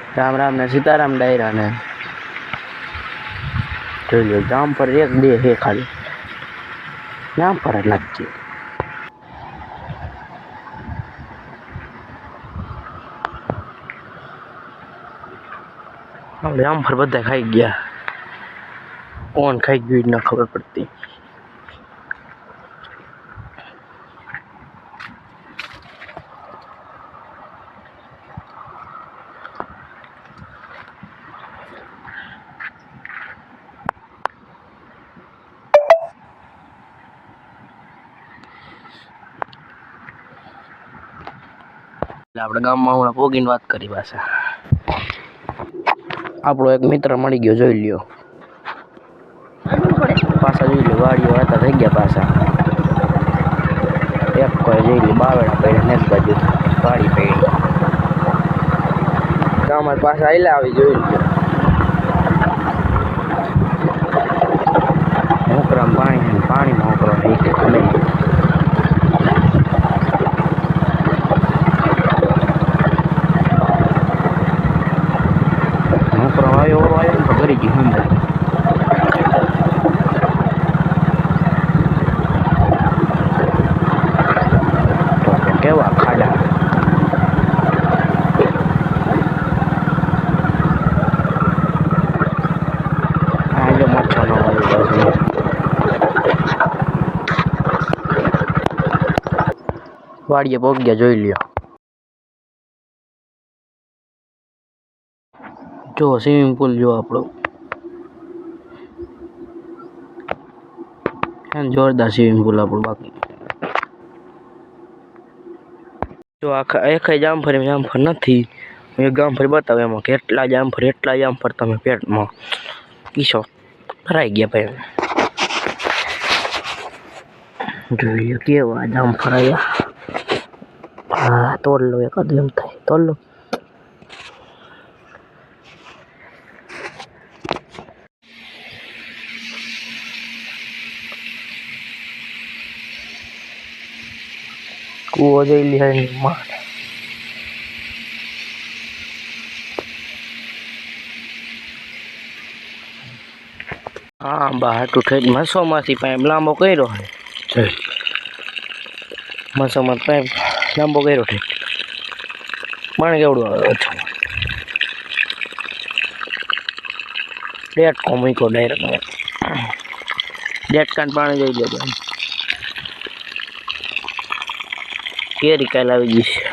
राम राम ने सीताराम डायरा ने જોઈ લો જામ પર એક બે હે ખાલી જામ પર જ નાખી જામ પર બધા ખાઈ ગયા કોણ ખાઈ ગયું ના ખબર પડતી આપણે ગામમાં હમણાં પોગીને વાત કરી પાછા આપણો એક મિત્ર મળી ગયો જોઈ લ્યો પાછા જોઈ લો વાડીઓ હતા થઈ ગયા પાછા એક કોઈ જોઈ લે બાવેડા પડ્યા નેસ બાજુ વાડી પડી ગામમાં પાછા આયલા આવી જોઈ લ્યો મોકરામ પાણીમાં મોકરો ઠીક ગમે આવ્યો તો કરી ગયું અંદર તો કેવા ખાડા આજે મચ્છર નો વાડીએ પહોંચ્યા જોઈ લ્યો જો સ્વિમિંગ પુલ જો આપણો જોરદાર સ્વિમિંગ પુલ આપણું બાકી જો આખા એક જામફળ નથી એક જામફળ બતાવે એમાં કેટલા જામફળ તમે પેટમાં પીશો ભરાઈ ગયા ભાઈ જોઈએ કેવા જામફળ આવ્યા હા તોડ લો એકાદ એમ થાય તોડ લો કૂવો જોઈ લે હા બહાર ઉઠે મસોમાંથી પાઇપ લાંબો કર્યો છે મસોમાં પાઇપ લાંબો કર્યો છે પાણી કેવડું આવે છે ડેટકો મૂક્યો ડાયરેક્ટ ડેટકાન પાણી જોઈ લે કેરી કાલ આવી ગઈ છે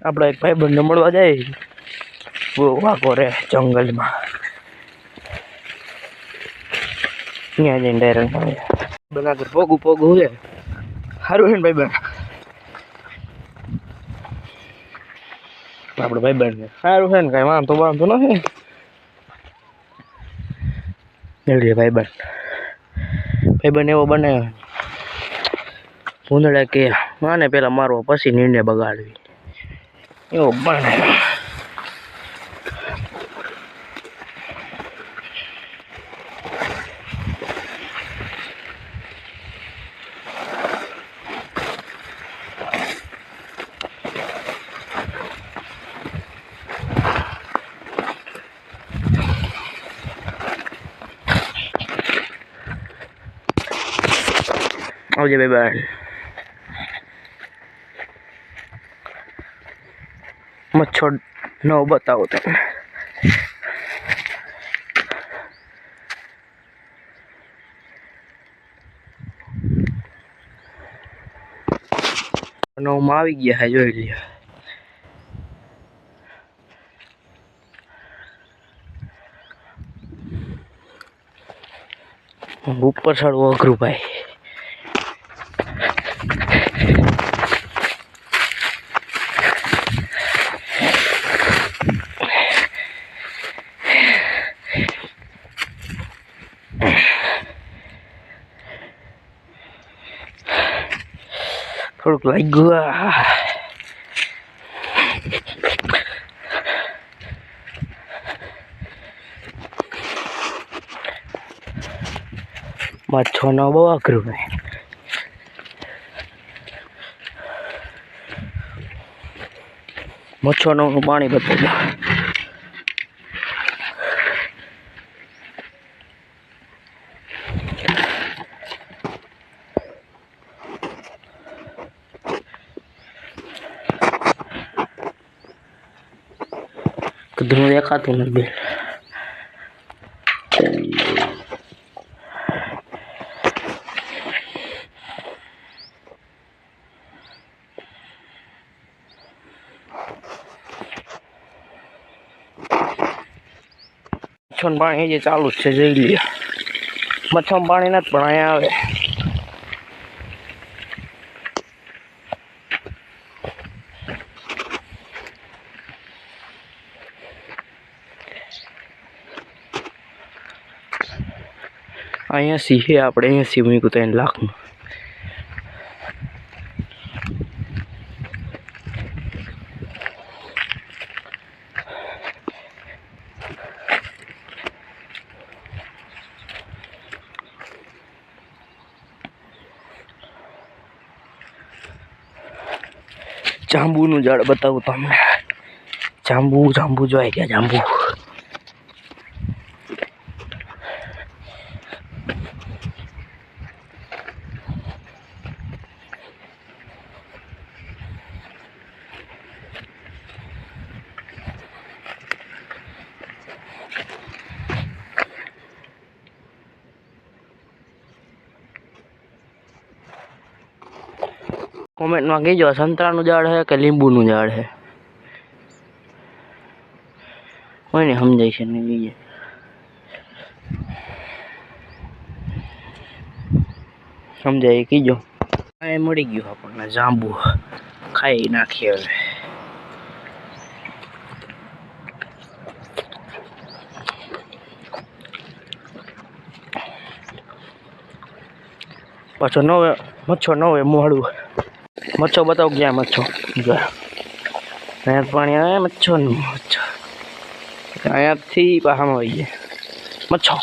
આપણે એક ભાઈબંધને મળવા જાય બહુ વાઘો રે જંગલમાં ત્યાં જઈને ડાયરેક્ટ બનાગર પોગું છે સારું છે ને ભાઈબંધ આપણે ભાઈબંધ સારું છે ને કાંઈ વાંધો નથી મેળવીએ ભાઈબંધ એવો બને ભૂંદડા કે માને પેલા મારવો પછી નીંદે બગાડવી એવો બને આવજે ભાઈ મચ્છર નો બતાવો તમે નવમાં આવી ગયા હે જોઈ લ્યો ઉપર ચડવું અઘરું ભાઈ થોડુંક લાગ્યું મચ્છરનો બહુ અઘરું હોય. મચ્છરનું પાણી બતાવી દો. કદરું દેખાતું નથી. મચ્છર પાણી જે ચાલુ જ છે જોઈ લે. મચ્છર પાણી નથી પણ અહીંયા આવે. અહીંયા સીહે આપણે અહીંયા સીવી 3 લાખનું. જાંબુનું ઝાડ બતાવું તમને. જાંબુ જોઈ ગયા જાંબુ. કોમેન્ટમાં કહેજો સંતરાનું ઝાડ છે કે લીંબુનું ઝાડ છે. કોઈને સમજાય છે નહીં લઈએ. સમજાય કીજો. આ મળી ગયું આપણને જાંબુ. ખાઈ નાખીએ હવે. પાછો ન હોય મચ્છર ન હોય મોડું. મચ્છર બતાવો ગયા મચ્છર. અહીંયા પાણી આવે મચ્છરનું. અહીંયાથી પાછામાં આવી જાય મચ્છર.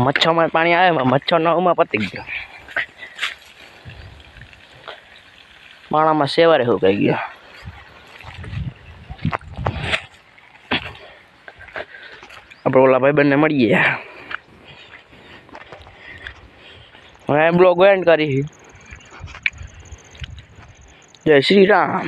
મચ્છરમાં પાણી આવે મચ્છર નવમાં પતી ગયો. પાણામાં સેવારે સુકાઈ ગયો. આપણે ઓલા ભાઈબંધને મળીએ. હવે બ્લોગ એન્ડ કરી. જય શ્રી રામ.